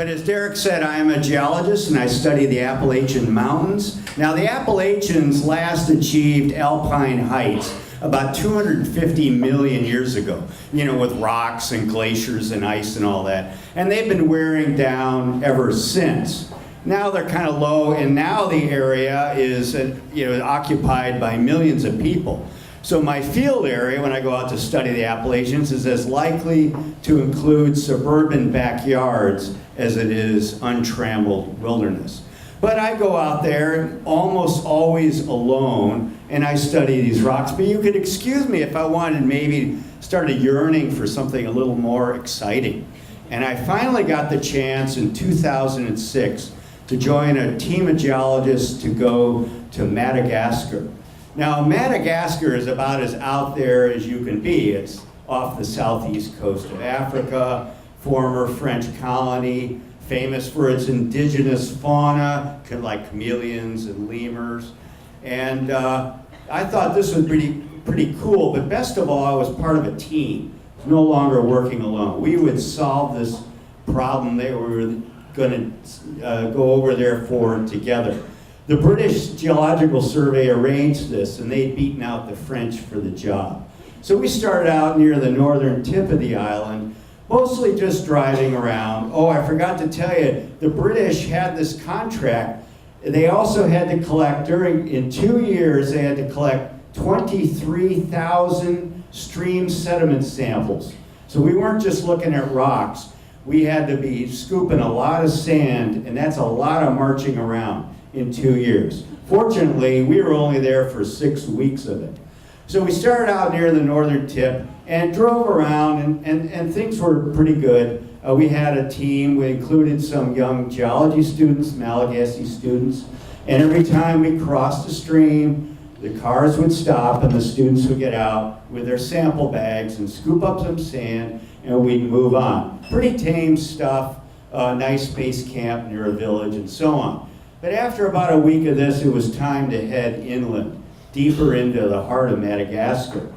But as Derek said, I am a geologist and I study the Appalachian Mountains. Now the Appalachians last achieved alpine heights about 250 million years ago, you know, with rocks and glaciers and ice and all that. And they've been wearing down ever since. Now they're kind of low, and now the area is occupied by millions of people. So my field area, when I go out to study the Appalachians, is as likely to include suburban backyards as it is untrammeled wilderness. But I go out there almost always alone, and I study these rocks. But you could excuse me if I wanted maybe started yearning for something a little more exciting. And I finally got the chance in 2006 to join a team of geologists to go to Madagascar. Now, Madagascar is about as out there as you can be. It's off the southeast coast of Africa, former French colony, famous for its indigenous fauna, like chameleons and lemurs. And I thought this was pretty cool, but best of all, I was part of a team. I was no longer working alone. We would solve this problem they were going to go over there for together. The British Geological Survey arranged this, and they'd beaten out the French for the job. So we started out near the northern tip of the island, mostly just driving around. Oh, I forgot to tell you, the British had this contract. They also had to collect, in 2 years, they had to collect 23,000 stream sediment samples. So we weren't just looking at rocks. We had to be scooping a lot of sand, and that's a lot of marching around in 2 years. Fortunately, we were only there for 6 weeks of it. So we started out near the northern tip and drove around, and things were pretty good. We had a team. We included some young geology students, Malagasy students, and every time we crossed a stream, the cars would stop and the students would get out with their sample bags and scoop up some sand, and we'd move on. Pretty tame stuff, nice base camp near a village and so on. But after about a week of this, it was time to head inland, deeper into the heart of Madagascar.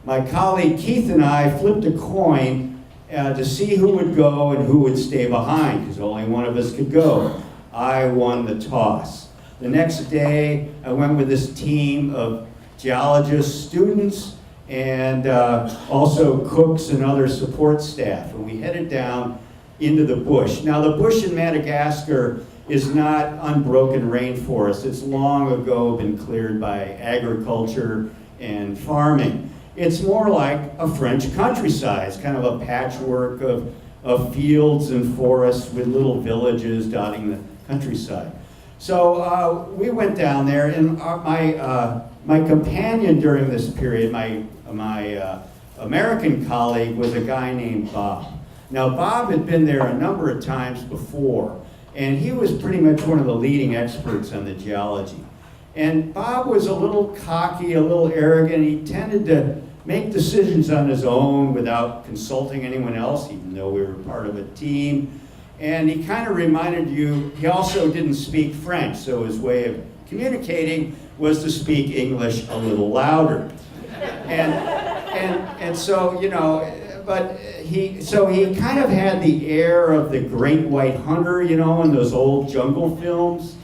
My colleague Keith and I flipped a coin to see who would go and who would stay behind, because only one of us could go. I won the toss. The next day, I went with this team of geologists, students, and also cooks and other support staff. And we headed down into the bush. Now, the bush in Madagascar is not unbroken rainforest. It's long ago been cleared by agriculture and farming. It's more like a French countryside, kind of a patchwork of fields and forests with little villages dotting the countryside. So we went down there, and my companion during this period, my American colleague, was a guy named Bob. Now, Bob had been there a number of times before, and he was pretty much one of the leading experts on the geology. And Bob was a little cocky, a little arrogant. He tended to make decisions on his own without consulting anyone else, even though we were part of a team. And he kind of reminded you, he also didn't speak French, so his way of communicating was to speak English a little louder. And so, you know, but he kind of had the air of the great white hunter, you know, in those old jungle films.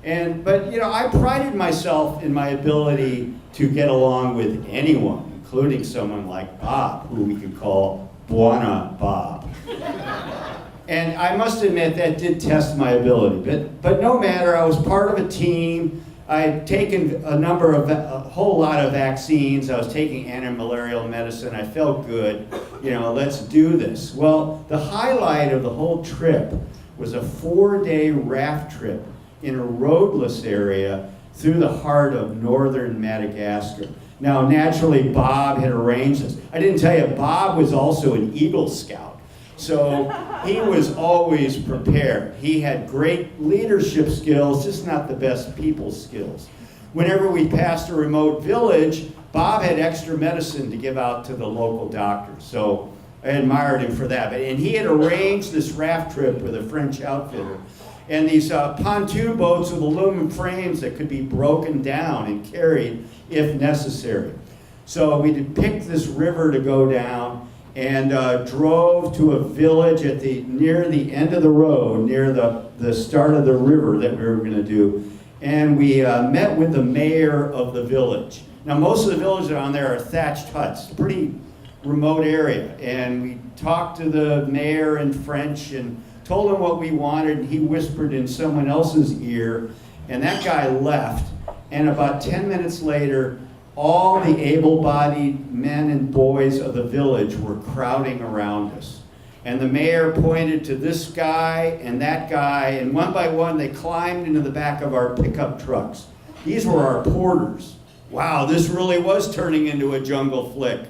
But, you know, I prided myself in my ability to get along with anyone, including someone like Bob, who we could call Buona Bob. And I must admit that did test my ability, but no matter, I was part of a team. I had taken a whole lot of vaccines. I was taking anti-malarial medicine. I felt good. You know, let's do this. Well, the highlight of the whole trip was a 4-day raft trip in a roadless area through the heart of northern Madagascar. Now, naturally, Bob had arranged this. I didn't tell you, Bob was also an Eagle Scout. So he was always prepared. He had great leadership skills, just not the best people skills. Whenever we passed a remote village, Bob had extra medicine to give out to the local doctors. So I admired him for that. And he had arranged this raft trip with a French outfitter. And these pontoon boats with aluminum frames that could be broken down and carried if necessary. So we picked this river to go down. and drove to a village near the end of the road, near the start of the river that we were going to do. And we met with the mayor of the village. Now, most of the villages around there are thatched huts, pretty remote area. And we talked to the mayor in French and told him what we wanted, and he whispered in someone else's ear, and that guy left. And about 10 minutes later, all the able-bodied men and boys of the village were crowding around us. And the mayor pointed to this guy and that guy, and one by one they climbed into the back of our pickup trucks. These were our porters. Wow, this really was turning into a jungle flick.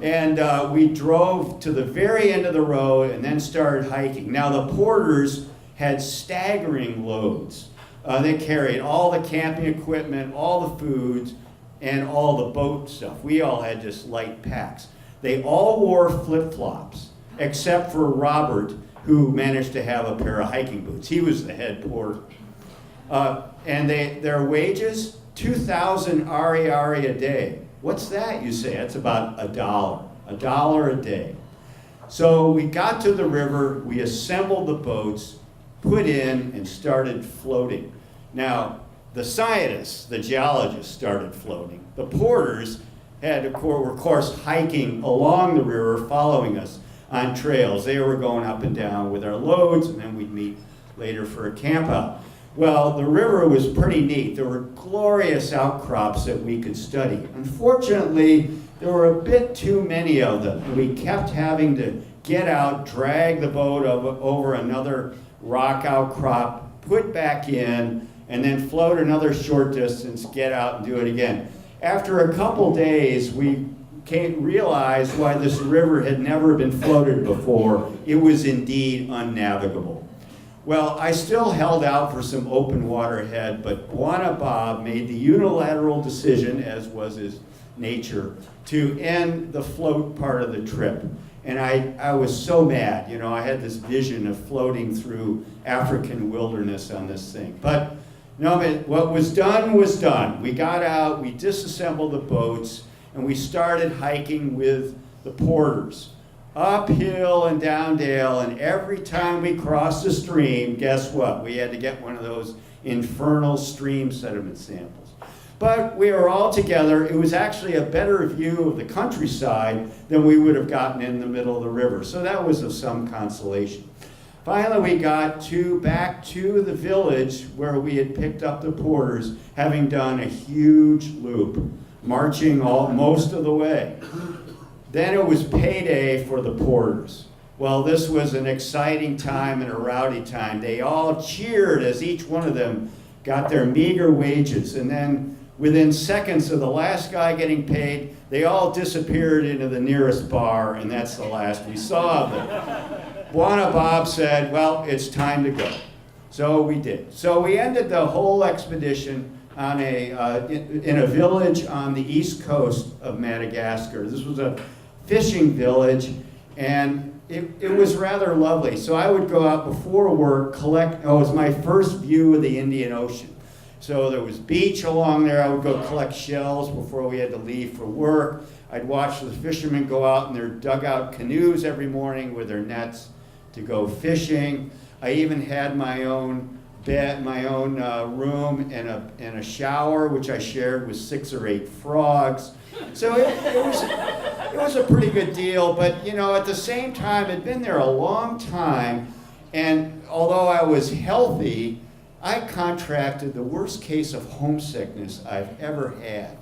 And we drove to the very end of the road and then started hiking. Now the porters had staggering loads. They carried all the camping equipment, all the foods, and all the boat stuff. We all had just light packs. They all wore flip-flops, except for Robert, who managed to have a pair of hiking boots. He was the head porter. And their wages, 2,000 ari a day. What's that, you say? That's about $1 a day. So we got to the river, we assembled the boats, put in, and started floating. Now, the scientists, the geologists started floating. The porters were, of course, hiking along the river, following us on trails. They were going up and down with our loads, and then we'd meet later for a camp out. Well, the river was pretty neat. There were glorious outcrops that we could study. Unfortunately, there were a bit too many of them. And we kept having to get out, drag the boat over another rock outcrop, put back in, and then float another short distance, get out and do it again. After a couple days, we realized why this river had never been floated before. It was indeed unnavigable. Well, I still held out for some open water ahead, but Bwana Bob made the unilateral decision, as was his nature, to end the float part of the trip. And I was so mad. You know, I had this vision of floating through African wilderness on this thing. But no, what was done was done. We got out, we disassembled the boats, and we started hiking with the porters. Uphill and down dale, and every time we crossed a stream, guess what? We had to get one of those infernal stream sediment samples. But we were all together. It was actually a better view of the countryside than we would have gotten in the middle of the river. So that was of some consolation. Finally, we got back to the village where we had picked up the porters, having done a huge loop, marching most of the way. Then it was payday for the porters. Well, this was an exciting time and a rowdy time. They all cheered as each one of them got their meager wages. And then within seconds of the last guy getting paid, they all disappeared into the nearest bar, and that's the last we saw of them. Bwana Bob said, well, it's time to go. So we did. So we ended the whole expedition on in a village on the east coast of Madagascar. This was a fishing village, and it was rather lovely. So I would go out before work, it was my first view of the Indian Ocean. So there was beach along there. I would go collect shells before we had to leave for work. I'd watch the fishermen go out in their dugout canoes every morning with their nets to go fishing. I even had my own bed, my own room, and a shower, which I shared with 6 or 8 frogs. So it was a pretty good deal, but you know, at the same time, I'd been there a long time, and although I was healthy, I contracted the worst case of homesickness I've ever had.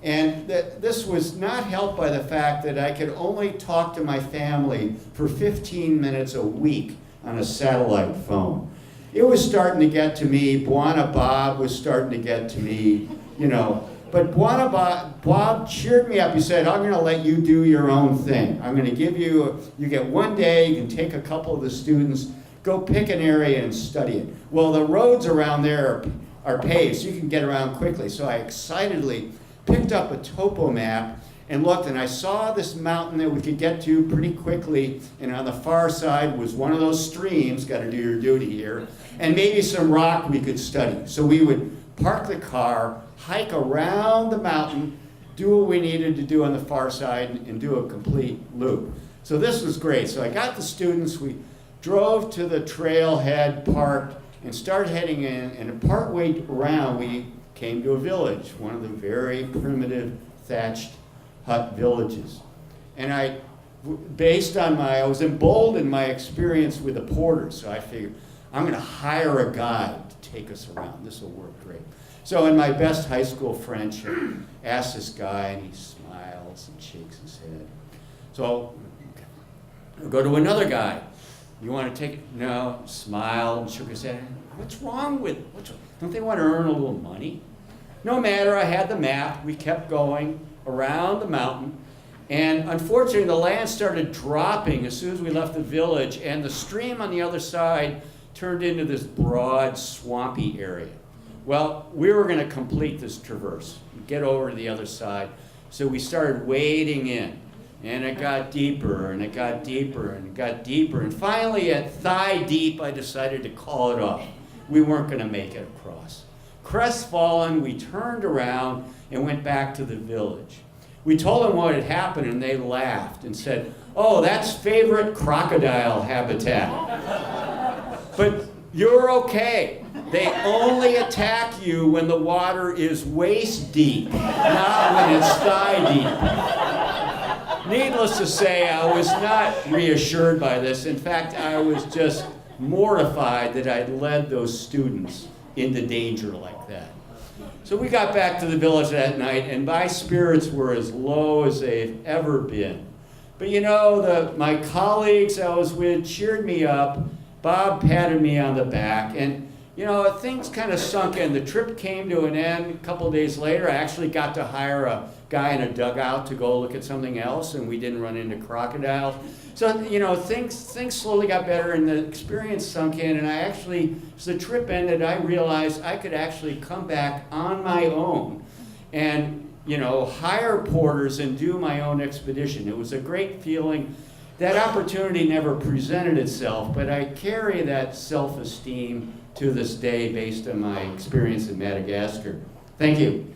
And this was not helped by the fact that I could only talk to my family for 15 minutes a week on a satellite phone. It was starting to get to me. Bwana Bob was starting to get to me, you know. But Bwana Bob cheered me up. He said, I'm going to let you do your own thing. I'm going to give you get one day, you can take a couple of the students, go pick an area and study it. Well, the roads around there are paved, so you can get around quickly. So I excitedly picked up a topo map and looked, and I saw this mountain that we could get to pretty quickly, and on the far side was one of those streams, got to do your duty here, and maybe some rock we could study. So we would park the car, hike around the mountain, do what we needed to do on the far side and do a complete loop. So this was great. So I got the students, we drove to the trailhead, parked, and started heading in, and partway around we came to a village, one of the very primitive thatched hut villages. And I was emboldened my experience with the porters, so I figured, I'm gonna hire a guide to take us around. This will work great. So in my best high school French, I asked this guy, and he smiles and shakes his head. So I'll go to another guy. You want to take it? No, smiled and shook his head. What's wrong with, don't they want to earn a little money? No matter, I had the map. We kept going around the mountain. And unfortunately, the land started dropping as soon as we left the village, and the stream on the other side turned into this broad, swampy area. Well, we were going to complete this traverse, get over to the other side. So we started wading in. And it got deeper, and it got deeper, and it got deeper. And finally, at thigh deep, I decided to call it off. We weren't going to make it across. Crestfallen, we turned around and went back to the village. We told them what had happened, and they laughed and said, oh, that's favorite crocodile habitat. But you're okay. They only attack you when the water is waist deep, not when it's thigh deep. Needless to say, I was not reassured by this. In fact, I was just mortified that I'd led those students into danger like that. So we got back to the village that night, and my spirits were as low as they've ever been. But you know, my colleagues I was with cheered me up. Bob patted me on the back, and you know, things kind of sunk in. The trip came to an end. A couple of days later, I actually got to hire a guy in a dugout to go look at something else, and we didn't run into crocodiles. So, you know, things slowly got better, and the experience sunk in, and as the trip ended, I realized I could actually come back on my own and, you know, hire porters and do my own expedition. It was a great feeling. That opportunity never presented itself, but I carry that self-esteem to this day based on my experience in Madagascar. Thank you.